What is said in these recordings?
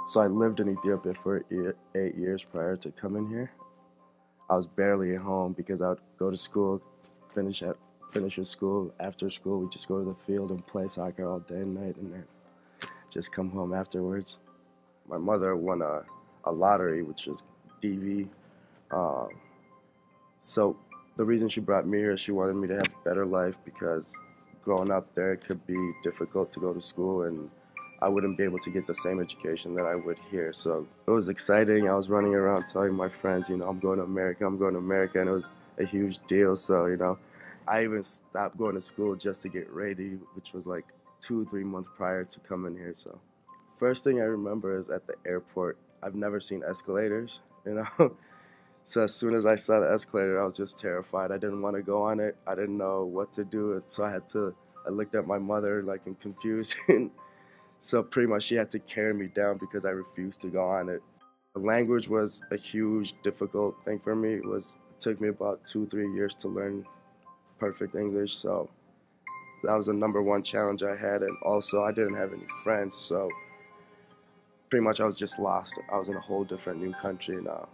So I lived in Ethiopia for 8 years prior to coming here. I was barely at home because I would go to school, finish with school. After school, we just go to the field and play soccer all day and night, and then just come home afterwards. My mother won a lottery, which is DV. Um, so the reason she brought me here is she wanted me to have a better life because growing up there it could be difficult to go to school and I wouldn't be able to get the same education that I would here. So it was exciting. I was running around telling my friends, I'm going to America, I'm going to America, and it was a huge deal. So, I even stopped going to school just to get ready, which was like 2-3 months prior to coming here. So first thing I remember is at the airport, I've never seen escalators. So as soon as I saw the escalator, I was just terrified. I didn't want to go on it. I didn't know what to do. So I looked at my mother like in confusion. So pretty much she had to carry me down because I refused to go on it. The language was a huge, difficult thing for me. It took me about 2-3 years to learn perfect English. So that was the #1 challenge I had. And also I didn't have any friends. So pretty much I was just lost. I was in a whole different new country now.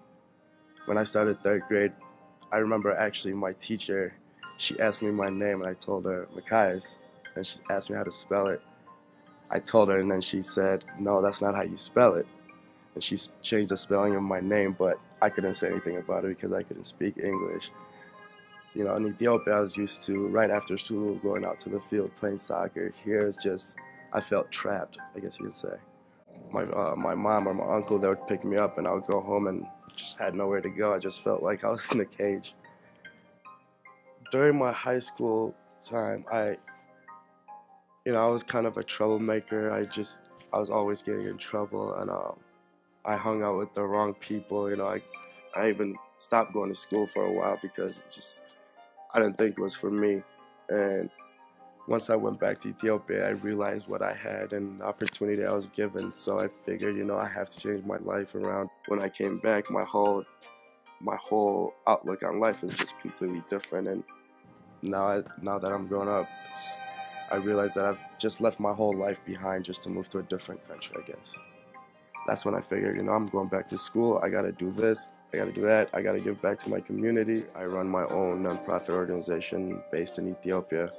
When I started 3rd grade, I remember actually my teacher, she asked me my name and I told her Mikyas, and she asked me how to spell it. I told her and then she said, no, that's not how you spell it. And she changed the spelling of my name, but I couldn't say anything about it because I couldn't speak English. In Ethiopia I was used to, right after school, going out to the field playing soccer. Here it's just, I felt trapped, I guess you could say. My mom or my uncle, they would pick me up and I would go home and just had nowhere to go. I just felt like I was in a cage. During my high school time, I was kind of a troublemaker. I was always getting in trouble, and I hung out with the wrong people. I even stopped going to school for a while because I didn't think it was for me. And once I went back to Ethiopia, I realized what I had and the opportunity I was given. So I figured, I have to change my life around. When I came back, my whole outlook on life is just completely different. And now that I'm grown up, I realize that I've just left my whole life behind just to move to a different country, I guess. That's when I figured, I'm going back to school. I got to do this. I got to do that. I got to give back to my community. I run my own nonprofit organization based in Ethiopia.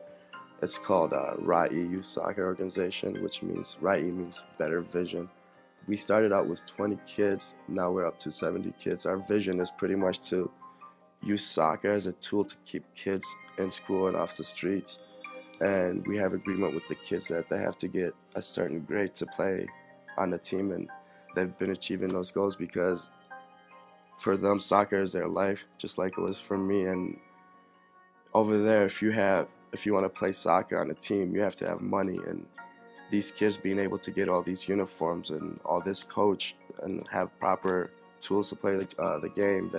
It's called Ra'i Youth Soccer Organization, which means Ra'i means better vision. We started out with 20 kids. Now we're up to 70 kids. Our vision is pretty much to use soccer as a tool to keep kids in school and off the streets. And we have agreement with the kids that they have to get a certain grade to play on the team, and they've been achieving those goals because for them soccer is their life, just like it was for me. And over there, if you want to play soccer on a team, you have to have money, and these kids being able to get all these uniforms and all this coach and have proper tools to play the game,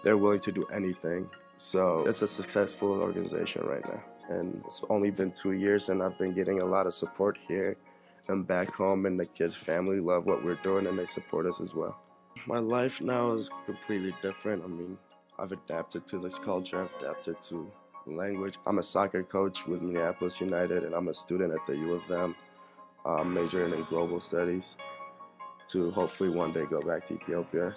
they're willing to do anything. So it's a successful organization right now. And it's only been 2 years, and I've been getting a lot of support here and back home, and the kids' family love what we're doing, and they support us as well. My life now is completely different. I've adapted to this culture. I've adapted to the language. I'm a soccer coach with Minneapolis United, and I'm a student at the U of M, majoring in global studies to hopefully one day go back to Ethiopia.